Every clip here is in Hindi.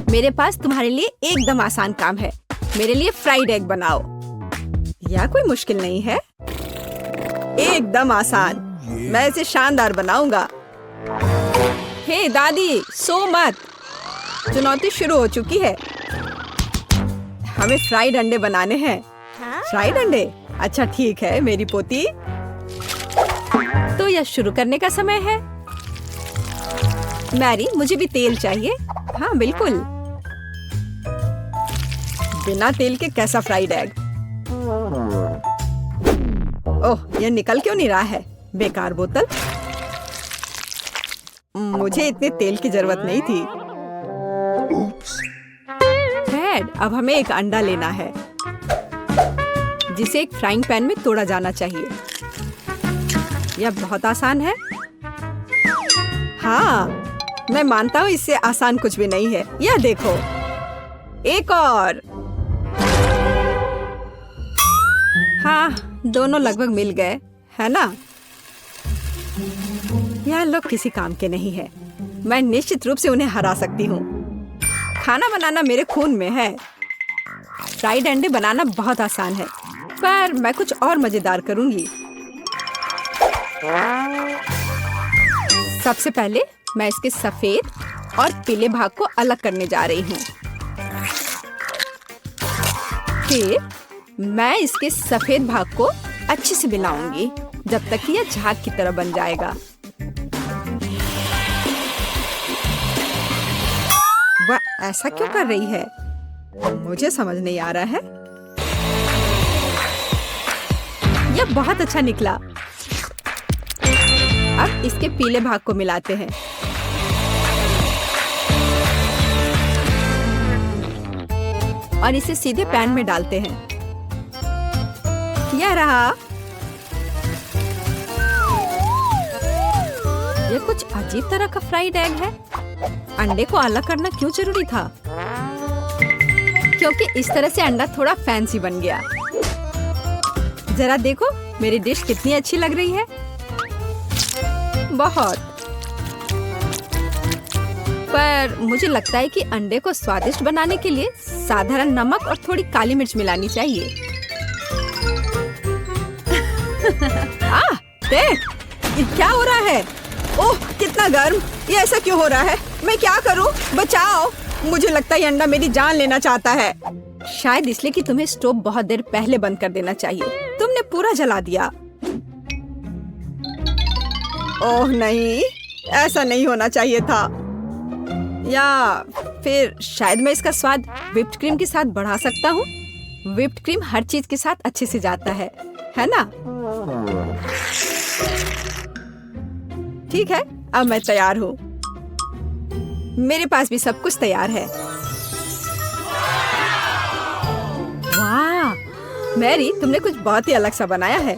मेरे पास तुम्हारे लिए एकदम आसान काम है। मेरे लिए फ्राइड एग बनाओ। यह कोई मुश्किल नहीं है, एकदम आसान। मैं इसे शानदार बनाऊंगा। हे दादी, सो मत। चुनौती शुरू हो चुकी है। हमें फ्राइड अंडे बनाने हैं। फ्राइड अंडे? अच्छा ठीक है मेरी पोती। तो यह शुरू करने का समय है। मैरी, मुझे भी तेल चाहिए। हाँ बिल्कुल। बिना तेल के कैसा फ्राइड एग? ओह, यह निकल क्यों नहीं रहा है? बेकार बोतल। मुझे इतने तेल की जरूरत नहीं थी। फ्रेड, अब हमें एक अंडा लेना है जिसे एक फ्राइंग पैन में तोड़ा जाना चाहिए। यह बहुत आसान है। हाँ, मैं मानता हूँ इससे आसान कुछ भी नहीं है। यह देखो, एक और। हाँ, दोनों लगभग मिल गए, है ना? यह लोग किसी काम के नहीं है। मैं निश्चित रूप से उन्हें हरा सकती हूँ। खाना बनाना मेरे खून में है। फ्राइड अंडे बनाना बहुत आसान है, पर मैं कुछ और मजेदार करूंगी। सबसे पहले मैं इसके सफेद और पीले भाग को अलग करने जा रही हूँ। फिर मैं इसके सफेद भाग को अच्छे से मिलाऊंगी जब तक कि यह झाग की तरह बन जाएगा। वह ऐसा क्यों कर रही है? मुझे समझ नहीं आ रहा है। यह बहुत अच्छा निकला। अब इसके पीले भाग को मिलाते हैं। और इसे सीधे पैन में डालते हैं। यह रहा। यह कुछ अजीब तरह का फ्राइड एग है। अंडे को अलग करना क्यों जरूरी था? क्योंकि इस तरह से अंडा थोड़ा फैंसी बन गया। जरा देखो मेरी डिश कितनी अच्छी लग रही है। बहुत। पर मुझे लगता है कि अंडे को स्वादिष्ट बनाने के लिए साधारण नमक और थोड़ी काली मिर्च मिलानी चाहिए। देख, ये क्या हो रहा है? ओह, कितना गर्म! ये ऐसा क्यों हो रहा है? मैं क्या करूं? बचाओ! मुझे लगता है ये अंडा मेरी जान लेना चाहता है। शायद इसलिए कि तुम्हें स्टोव बहुत देर पहले बंद कर देना चाहिए। तुमने पूरा जला दिया। ओह नहीं, ऐसा नहीं होना चाहिए था। या फिर शायद मैं इसका स्वाद व्हिप्ड क्रीम के साथ बढ़ा सकता हूँ। व्हिप्ड क्रीम हर चीज के साथ अच्छे से जाता है ना? ठीक है, अब मैं तैयार हूँ। मेरे पास भी सब कुछ तैयार है। वाह, मैरी, तुमने कुछ बहुत ही अलग सा बनाया है।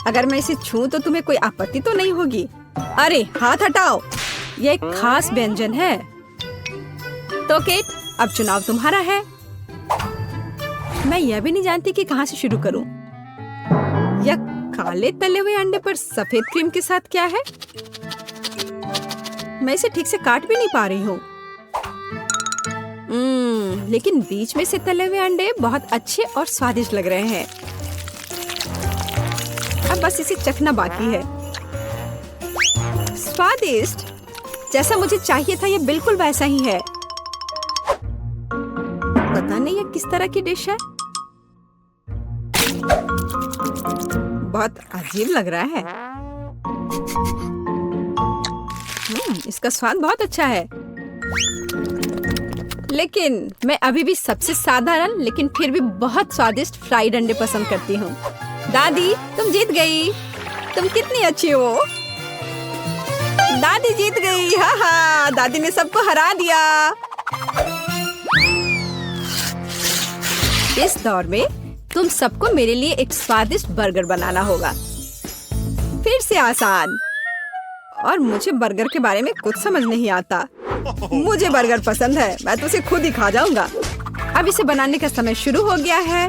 अगर मैं इसे छूं तो तुम्हें कोई आपत्ति तो नहीं होगी? अरे हाथ हटाओ, यह एक खास व्यंजन है। तो केट, अब चुनाव तुम्हारा है। मैं यह भी नहीं जानती कि कहाँ से शुरू करूं। यह काले तले हुए अंडे पर सफेद क्रीम के साथ क्या है? मैं इसे ठीक से काट भी नहीं पा रही हूँ। लेकिन बीच में से तले हुए अंडे बहुत अच्छे और स्वादिष्ट लग रहे हैं। अब बस इसे चखना बाकी है। स्वादिष्ट, जैसा मुझे चाहिए था, यह बिल्कुल वैसा ही है। पता नहीं यह किस तरह की डिश है। बहुत अजीब लग रहा है। इसका स्वाद बहुत अच्छा है। लेकिन मैं अभी भी सबसे साधारण लेकिन फिर भी बहुत स्वादिष्ट फ्राइड अंडे पसंद करती हूँ। दादी, तुम जीत गई। तुम कितनी अच्छी हो। दादी जीत गई। हाँ हाँ, दादी ने सबको हरा दिया। इस दौर में तुम सबको मेरे लिए एक स्वादिष्ट बर्गर बनाना होगा। फिर से आसान। और मुझे बर्गर के बारे में कुछ समझ नहीं आता। मुझे बर्गर पसंद है, मैं तो उसे खुद ही खा जाऊंगा। अब इसे बनाने का समय शुरू हो गया है।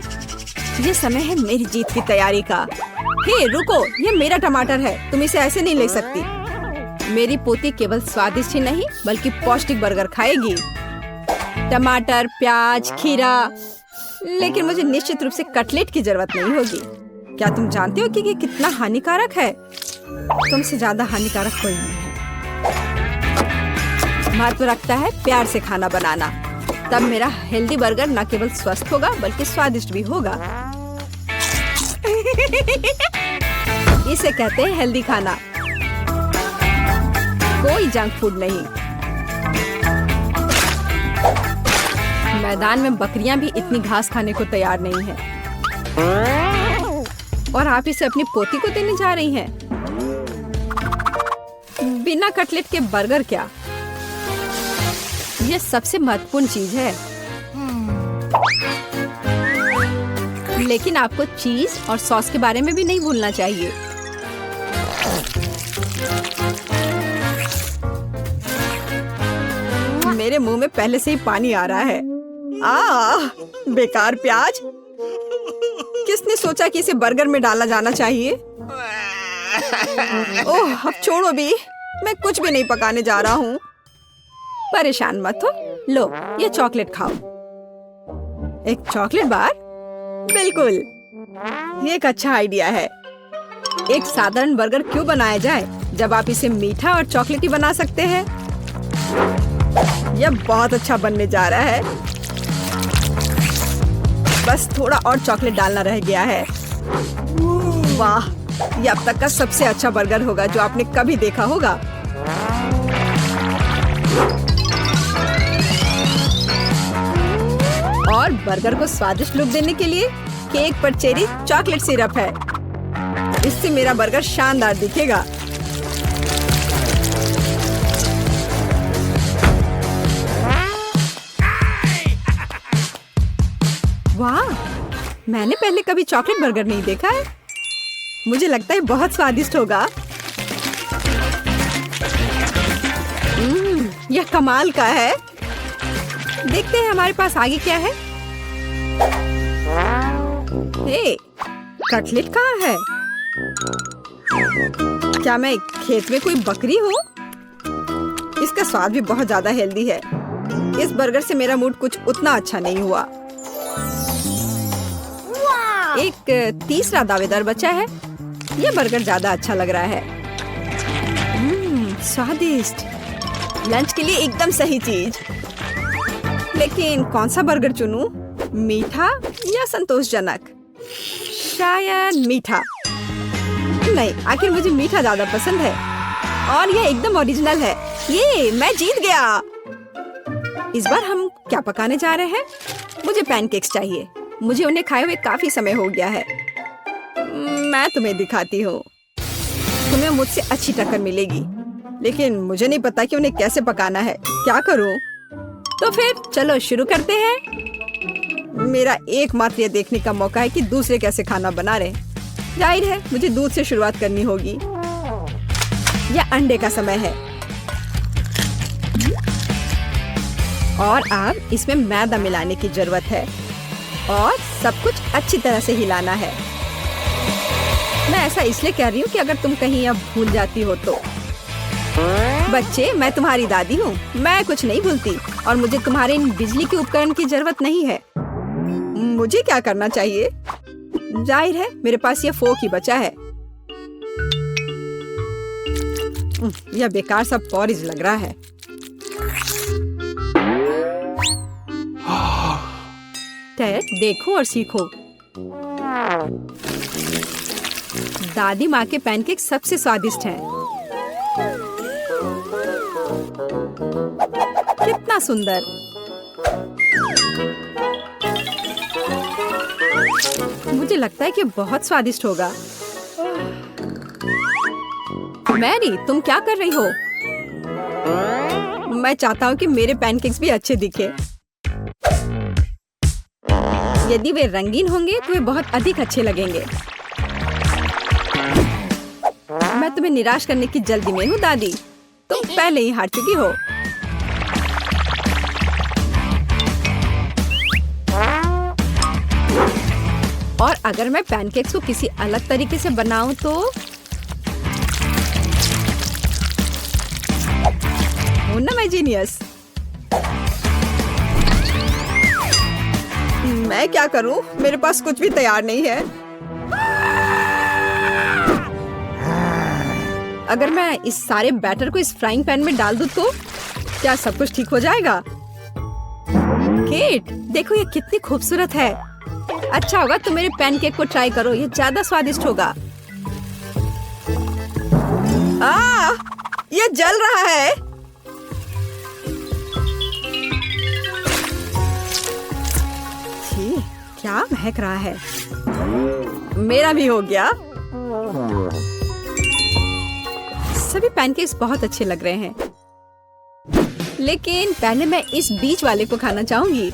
ये समय है मेरी जीत की तैयारी का। हे रुको, ये मेरा टमाटर है, तुम इसे ऐसे नहीं ले सकती। मेरी पोती केवल स्वादिष्ट ही नहीं बल्कि पौष्टिक बर्गर खाएगी। टमाटर, प्याज, खीरा, लेकिन मुझे निश्चित रूप से कटलेट की जरूरत नहीं होगी। क्या तुम जानते हो कि ये कितना हानिकारक है? तुमसे ज्यादा हानिकारक कोई नहीं है। महत्व रखता है प्यार से खाना बनाना, तब मेरा हेल्दी बर्गर न केवल स्वस्थ होगा बल्कि स्वादिष्ट भी होगा। इसे कहते हैं हेल्दी खाना, कोई जंक फूड नहीं। मैदान में बकरियां भी इतनी घास खाने को तैयार नहीं है, और आप इसे अपनी पोती को देने जा रही हैं। बिना कटलेट के बर्गर क्या? ये सबसे महत्वपूर्ण चीज है। लेकिन आपको चीज और सॉस के बारे में भी नहीं भूलना चाहिए। मेरे मुंह में पहले से ही पानी आ रहा है। बेकार प्याज! किसने सोचा कि इसे बर्गर में डाला जाना चाहिए? ओह, अब छोड़ो भी, मैं कुछ भी नहीं पकाने जा रहा हूँ। परेशान मत हो, लो ये चॉकलेट खाओ। एक चॉकलेट बार? बिल्कुल, ये एक अच्छा आइडिया है। एक साधारण बर्गर क्यों बनाया जाए जब आप इसे मीठा और चॉकलेटी बना सकते हैं? यह बहुत अच्छा बनने जा रहा है। बस थोड़ा और चॉकलेट डालना रह गया है। वाह, यह अब तक का सबसे अच्छा बर्गर होगा जो आपने कभी देखा होगा। और बर्गर को स्वादिष्ट लुक देने के लिए केक पर चेरी चॉकलेट सिरप है। इससे मेरा बर्गर शानदार दिखेगा। वाह, मैंने पहले कभी चॉकलेट बर्गर नहीं देखा है। मुझे लगता है बहुत स्वादिष्ट होगा। यह कमाल का है। देखते हैं हमारे पास आगे क्या है। हे, कटलेट कहाँ है? क्या मैं खेत में कोई बकरी हूँ? इसका स्वाद भी बहुत ज्यादा हेल्दी है। इस बर्गर से मेरा मूड कुछ उतना अच्छा नहीं हुआ। एक तीसरा दावेदार बचा है। यह बर्गर ज्यादा अच्छा लग रहा है। स्वादिष्ट, लंच के लिए एकदम सही चीज। लेकिन कौन सा बर्गर चुनूं? मीठा या संतोषजनक? शायद मीठा। नहीं, आखिर मुझे मीठा ज्यादा पसंद है, और यह एकदम ओरिजिनल है। ये मैं जीत गया। इस बार हम क्या पकाने जा रहे हैं? मुझे पैनकेक्स चाहिए। मुझे उन्हें खाए हुए काफी समय हो गया है। मैं तुम्हें दिखाती हूँ। तुम्हें मुझसे अच्छी टक्कर मिलेगी, लेकिन मुझे नहीं पता कि उन्हें कैसे पकाना है। क्या करूँ? तो फिर चलो शुरू करते हैं। मेरा एकमात्र ये देखने का मौका है कि दूसरे कैसे खाना बना रहे। जाहिर है मुझे दूध से शुरुआत करनी होगी। यह अंडे का समय है, और अब इसमें मैदा मिलाने की जरूरत है, और सब कुछ अच्छी तरह से हिलाना है। मैं ऐसा इसलिए कह रही हूँ कि अगर तुम कहीं अब भूल जाती हो तो। बच्चे, मैं तुम्हारी दादी हूँ। मैं कुछ नहीं भूलती, और मुझे तुम्हारे इन बिजली के उपकरण की जरूरत नहीं है। मुझे क्या करना चाहिए? जाहिर है मेरे पास यह फोक ही बचा है। यह बेकार सा पॉरिज लग रहा है। टेड, देखो और सीखो। दादी माँ के पैनकेक सबसे स्वादिष्ट हैं। कितना सुंदर! मुझे लगता है कि बहुत स्वादिष्ट होगा। मैरी, तुम क्या कर रही हो? मैं चाहता हूँ कि मेरे पैनकेक्स भी अच्छे दिखे। यदि वे रंगीन होंगे तो वे बहुत अधिक अच्छे लगेंगे। मैं तुम्हें निराश करने की जल्दी में हूँ दादी। तुम पहले ही हार चुकी हो। और अगर मैं पैनकेक्स को किसी अलग तरीके से बनाऊं तो हूं ना मैं जीनियस। मैं क्या करूं? मेरे पास कुछ भी तैयार नहीं है। अगर मैं इस सारे बैटर को इस फ्राइंग पैन में डाल दूं तो क्या सब कुछ ठीक हो जाएगा? केट, देखो ये कितनी खूबसूरत है। अच्छा होगा तुम मेरे पैनकेक को ट्राई करो, ये ज्यादा स्वादिष्ट होगा। ये जल रहा है। छी, क्या महक रहा है। मेरा भी हो गया। सभी पैनकेक्स बहुत अच्छे लग रहे हैं, लेकिन पहले मैं इस बीच वाले को खाना चाहूंगी।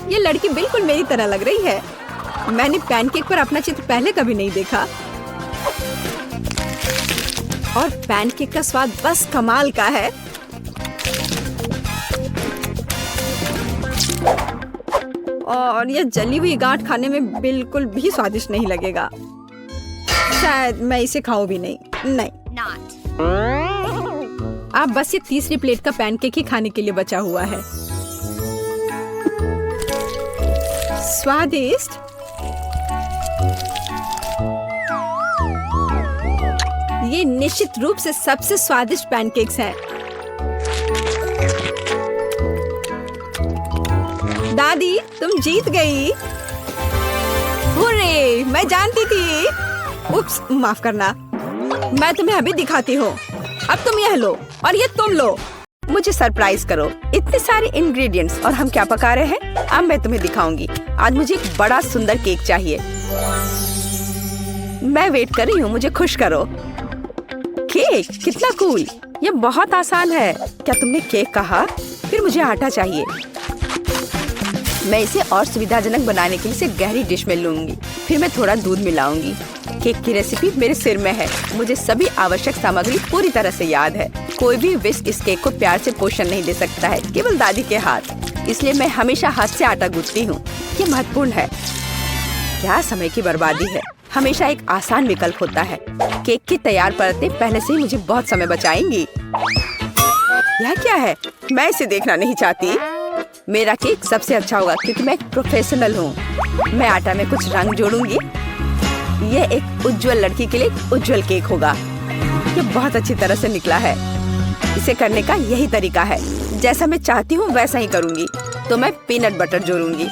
ये लड़की बिल्कुल मेरी तरह लग रही है। मैंने पैनकेक पर अपना चित्र पहले कभी नहीं देखा और पैनकेक का स्वाद बस कमाल का है। और ये जली हुई गांठ खाने में बिल्कुल भी स्वादिष्ट नहीं लगेगा। शायद मैं इसे खाऊं भी नहीं। अब बस ये तीसरी प्लेट का पैनकेक ही खाने के लिए बचा हुआ है। स्वादिष्ट। ये निश्चित रूप से सबसे स्वादिष्ट पैनकेक्स हैं। दादी, तुम जीत गई। हुर्रे, मैं जानती थी। उप्स, माफ करना। मैं तुम्हें अभी दिखाती हूँ। अब तुम यह लो और ये तुम लो। मुझे सरप्राइज करो। इतने सारे इंग्रेडिएंट्स और हम क्या पका रहे हैं, अब मैं तुम्हें दिखाऊंगी। आज मुझे एक बड़ा सुंदर केक चाहिए। मैं वेट कर रही हूँ, मुझे खुश करो। केक कितना कूल। ये बहुत आसान है। क्या तुमने केक कहा? फिर मुझे आटा चाहिए। मैं इसे और सुविधाजनक बनाने के लिए इसे गहरी डिश में लूंगी। फिर मैं थोड़ा दूध मिलाऊंगी। केक की रेसिपी मेरे सिर में है। मुझे सभी आवश्यक सामग्री पूरी तरह से याद है। कोई भी विस्क इस केक को प्यार से पोषण नहीं दे सकता है, केवल दादी के हाथ। इसलिए मैं हमेशा हाथ से आटा गूंथती हूँ। ये महत्वपूर्ण है। क्या समय की बर्बादी है। हमेशा एक आसान विकल्प होता है। केक की तैयार परतें पहले से ही मुझे बहुत समय बचाएंगी। यह क्या है? मैं इसे देखना नहीं चाहती। मेरा केक सबसे अच्छा होगा क्योंकि मैं एक प्रोफेशनल हूँ। मैं आटा में कुछ रंग जोड़ूंगी। यह एक उज्जवल लड़की के लिए एक उज्जवल केक होगा। ये बहुत अच्छी तरह से निकला है। इसे करने का यही तरीका है। जैसा मैं चाहती हूँ वैसा ही करूँगी। तो मैं पीनट बटर जोड़ूंगी।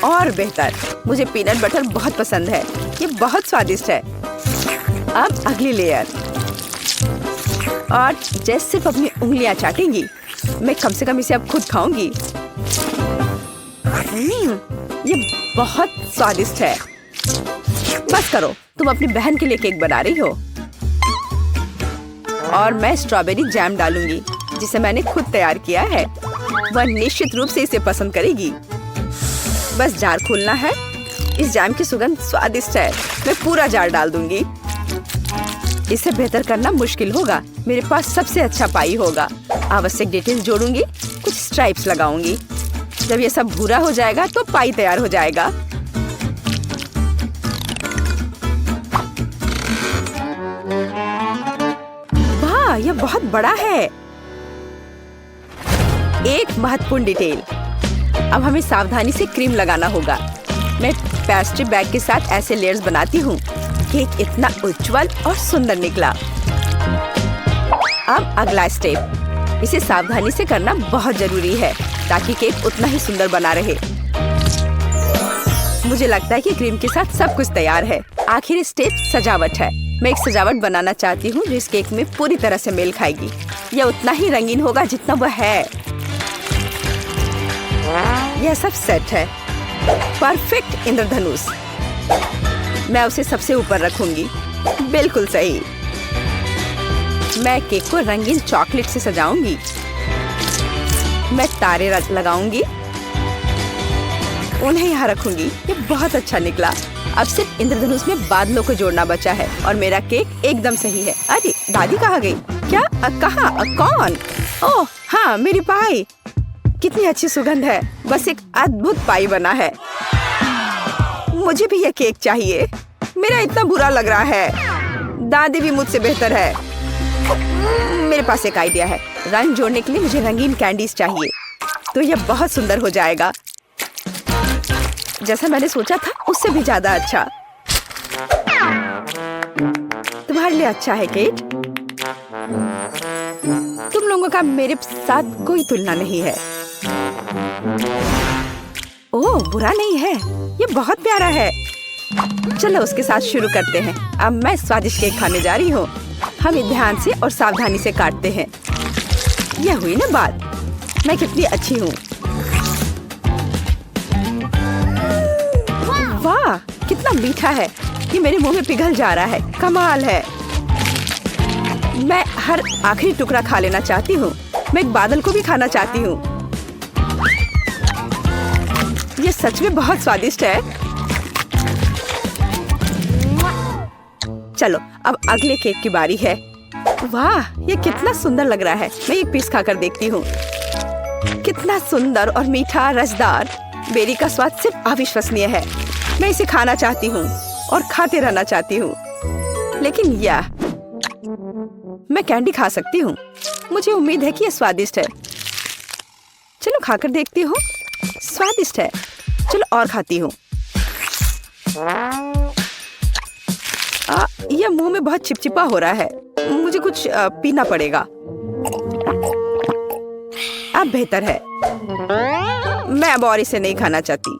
और बेहतर, मुझे पीनट बटर बहुत पसंद है। ये बहुत स्वादिष्ट है। अब अगली लेयर। और जैसे सिर्फ अपनी उंगलियां चाटेंगी, मैं कम से कम इसे अब खुद खाऊंगी। ये बहुत स्वादिष्ट है। बस करो, तुम अपनी बहन के लिए केक बना रही हो। और मैं स्ट्रॉबेरी जैम डालूंगी जिसे मैंने खुद तैयार किया है। वह निश्चित रूप से इसे पसंद करेगी। बस जार खोलना है। इस जैम की सुगंध स्वादिष्ट है। मैं पूरा जार डाल दूंगी। इसे बेहतर करना मुश्किल होगा। मेरे पास सबसे अच्छा पाई होगा। आवश्यक डिटेल्स जोड़ूंगी। कुछ स्ट्राइप्स लगाऊंगी। जब ये सब भूरा हो जाएगा तो पाई तैयार हो जाएगा। वाह, यह बहुत बड़ा है। एक महत्वपूर्ण डिटेल। अब हमें सावधानी से क्रीम लगाना होगा। मैं पेस्ट्री बैग के साथ ऐसे लेयर्स बनाती हूँ। केक इतना उज्जवल और सुंदर निकला। अब अगला स्टेप। इसे सावधानी से करना बहुत जरूरी है ताकि केक उतना ही सुंदर बना रहे। मुझे लगता है कि क्रीम के साथ सब कुछ तैयार है। आखिरी स्टेप सजावट है। मैं एक सजावट बनाना चाहती हूँ जो इस केक में पूरी तरह से मेल खाएगी। यह उतना ही रंगीन होगा जितना वह है। यह सब सेट है। परफेक्ट इंद्रधनुष। मैं उसे सबसे ऊपर रखूंगी। बिल्कुल सही। मैं केक को रंगीन चॉकलेट से सजाऊंगी। मैं तारे लगाऊंगी। उन्हें यहाँ रखूंगी। ये बहुत अच्छा निकला। अब सिर्फ इंद्रधनुष में बादलों को जोड़ना बचा है और मेरा केक एकदम सही है। अरे, दादी कहाँ गई? क्या? कहाँ? कौन? ओह हाँ, मेरी पाई। कितनी अच्छी सुगंध है। बस एक अद्भुत पाई बना है। मुझे भी यह केक चाहिए। मेरा इतना बुरा लग रहा है। दादी भी मुझसे बेहतर है। मेरे पास एक आइडिया है। रंग जोड़ने के लिए मुझे रंगीन कैंडीज चाहिए। तो यह बहुत सुंदर हो जाएगा। जैसा मैंने सोचा था उससे भी ज्यादा अच्छा। तुम्हारे लिए अच्छा है केट। तुम लोगों का मेरे साथ कोई तुलना नहीं है। ओह, बुरा नहीं है, ये बहुत प्यारा है। चलो उसके साथ शुरू करते हैं। अब मैं स्वादिष्ट केक खाने जा रही हूँ। हम ध्यान से और सावधानी से काटते हैं। यह हुई ना बात, मैं कितनी अच्छी हूँ। वाह, कितना मीठा है, ये मेरे मुंह में पिघल जा रहा है। कमाल है। मैं हर आखिरी टुकड़ा खा लेना चाहती हूँ। मैं एक बादल को भी खाना चाहती हूँ। ये सच में बहुत स्वादिष्ट है। चलो अब अगले केक की बारी है। वाह, ये कितना सुंदर लग रहा है। मैं एक पीस खाकर देखती हूँ। कितना सुंदर और मीठा, रसदार। बेरी का स्वाद सिर्फ अविश्वसनीय है। मैं इसे खाना चाहती हूँ और खाते रहना चाहती हूँ। लेकिन यह मैं कैंडी खा सकती हूँ। मुझे उम्मीद है कि यह स्वादिष्ट है। चलो खाकर देखती हूँ। स्वादिष्ट है। चलो और खाती हूँ। यह मुंह में बहुत चिपचिपा हो रहा है। मुझे कुछ पीना पड़ेगा। अब बेहतर है। मैं अब और इसे नहीं खाना चाहती।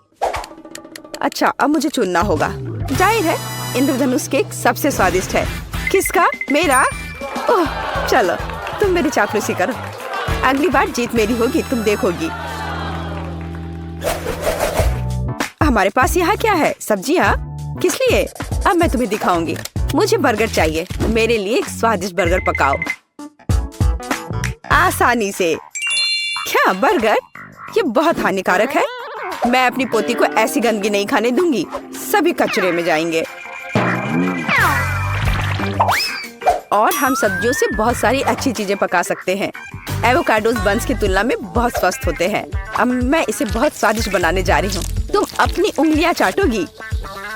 अच्छा, अब मुझे चुनना होगा। जाहिर है इंद्रधनुष केक सबसे स्वादिष्ट है। किसका? मेरा? ओह, चलो तुम मेरी चापलूसी करो। अगली बार जीत मेरी होगी, तुम देखोगी। हमारे पास यहाँ क्या है? सब्जियाँ? किस लिए? अब मैं तुम्हें दिखाऊंगी। मुझे बर्गर चाहिए। मेरे लिए एक स्वादिष्ट बर्गर पकाओ आसानी से। क्या बर्गर? ये बहुत हानिकारक है। मैं अपनी पोती को ऐसी गंदगी नहीं खाने दूंगी। सभी कचरे में जाएंगे। और हम सब्जियों से बहुत सारी अच्छी चीजें पका सकते हैं। एवोकाडोस बंस की तुलना में बहुत स्वस्थ होते हैं। अब मैं इसे बहुत स्वादिष्ट बनाने जा रही हूँ। तुम अपनी उंगलियां चाटोगी।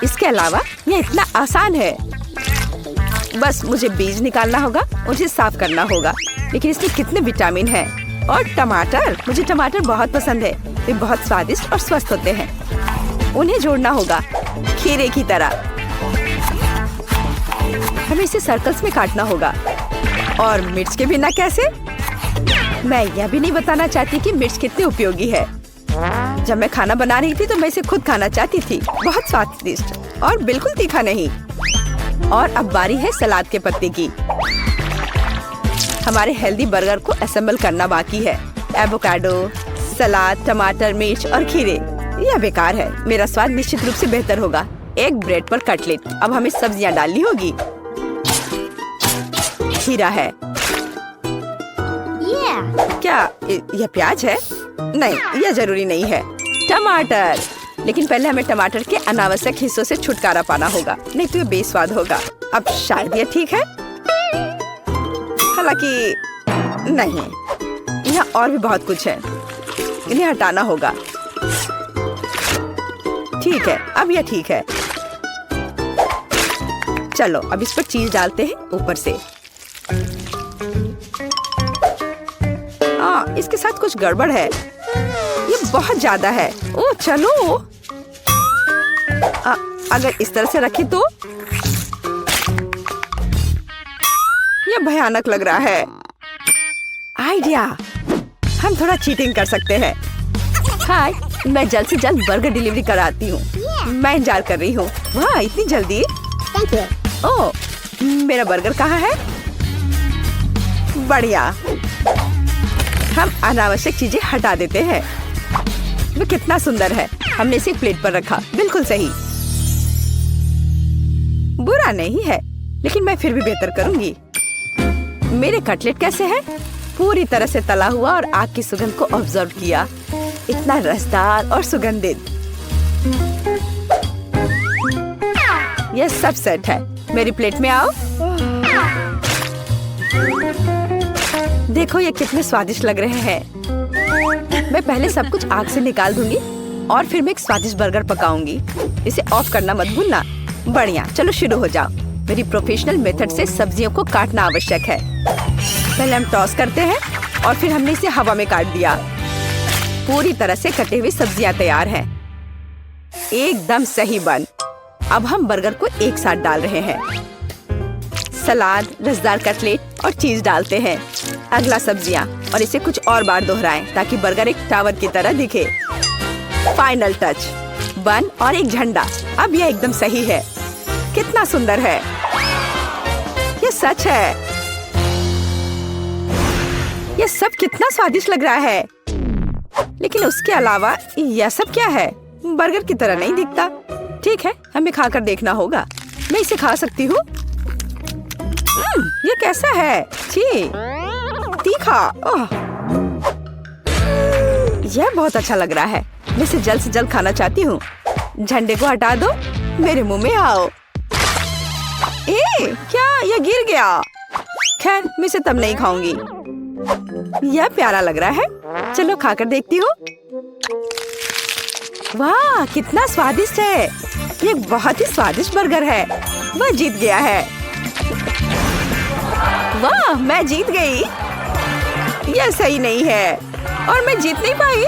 इसके अलावा यह इतना आसान है। बस मुझे बीज निकालना होगा, उसे साफ करना होगा। लेकिन इसमें कितने विटामिन हैं। और टमाटर, मुझे टमाटर बहुत पसंद है। वे बहुत स्वादिष्ट और स्वस्थ होते हैं। उन्हें जोड़ना होगा खीरे की तरह। हमें इसे सर्कल्स में काटना होगा। और मिर्च के बिना कैसे? मैं यह भी नहीं बताना चाहती कि मिर्च कितनी उपयोगी है। जब मैं खाना बना रही थी तो मैं इसे खुद खाना चाहती थी। बहुत स्वादिष्ट और बिल्कुल तीखा नहीं। और अब बारी है सलाद के पत्ते की। हमारे हेल्दी बर्गर को असेंबल करना बाकी है। एवोकाडो, सलाद, टमाटर, मिर्च और खीरे। यह बेकार है। मेरा स्वाद निश्चित रूप से बेहतर होगा। एक ब्रेड पर कटलेट। अब हमें सब्जियां डालनी होगी। खीरा है। क्या यह प्याज है? नहीं, यह जरूरी नहीं है। टमाटर। लेकिन पहले हमें टमाटर के अनावश्यक हिस्सों से छुटकारा पाना होगा, नहीं तो यह बेस्वाद होगा। अब शायद यह ठीक है, हालांकि नहीं, यहाँ और भी बहुत कुछ है। इन्हें हटाना होगा। ठीक है, अब यह ठीक है। चलो अब इस पर चीज डालते हैं ऊपर से। इसके साथ कुछ गड़बड़ है। ये बहुत ज्यादा है। ओह चलो, अगर इस तरह से रखें तो यह भयानक लग रहा है। आइडिया, हम थोड़ा चीटिंग कर सकते हैं। हाय, मैं जल्द से जल्द बर्गर डिलीवरी कराती हूँ। मैं इंतजार कर रही हूँ। वाह, इतनी जल्दी? ओह, मेरा बर्गर कहाँ है? बढ़िया। हम अनावश्यक चीजें हटा देते हैं। वो कितना सुंदर है। हमने इसे प्लेट पर रखा। बिल्कुल सही। बुरा नहीं है, लेकिन मैं फिर भी बेहतर करूंगी। मेरे कटलेट कैसे हैं? पूरी तरह से तला हुआ और आग की सुगंध को ऑब्जर्व किया। इतना रसदार और सुगंधित। यह सब सेट है। मेरी प्लेट में आओ। देखो ये कितने स्वादिष्ट लग रहे हैं। मैं पहले सब कुछ आग से निकाल दूंगी और फिर मैं एक स्वादिष्ट बर्गर पकाऊंगी। इसे ऑफ करना मत भूलना। बढ़िया, चलो शुरू हो जाओ। मेरी प्रोफेशनल मेथड से सब्जियों को काटना आवश्यक है। पहले हम टॉस करते हैं और फिर हमने इसे हवा में काट दिया। पूरी तरह से कटे हुए सब्जियां तैयार हैं। एकदम सही बन। अब हम बर्गर को एक साथ डाल रहे हैं। सलाद, रसदार कटलेट और चीज डालते हैं। अगला सब्जियां और इसे कुछ और बार दोहराएं ताकि बर्गर एक टावर की तरह दिखे। फाइनल टच, बन और एक झंडा। अब यह एकदम सही है। कितना सुंदर है। ये सच है। यह सब कितना स्वादिष्ट लग रहा है। लेकिन उसके अलावा यह सब क्या है? बर्गर की तरह नहीं दिखता। ठीक है, हमें खाकर देखना होगा। मैं इसे खा सकती हूँ। ये कैसा है? छी, तीखा। ओह, यह बहुत अच्छा लग रहा है। मैं इसे जल्द से जल्द खाना चाहती हूँ। झंडे को हटा दो, मेरे मुंह में आओ। क्या यह गिर गया? खैर, मैं इसे तब नहीं खाऊंगी। यह प्यारा लग रहा है। चलो खाकर देखती हूँ। वाह, कितना स्वादिष्ट है। ये बहुत ही स्वादिष्ट बर्गर है। वह जीत गया है। वाह, मैं जीत गई। यह सही नहीं है और मैं जीत नहीं पाई।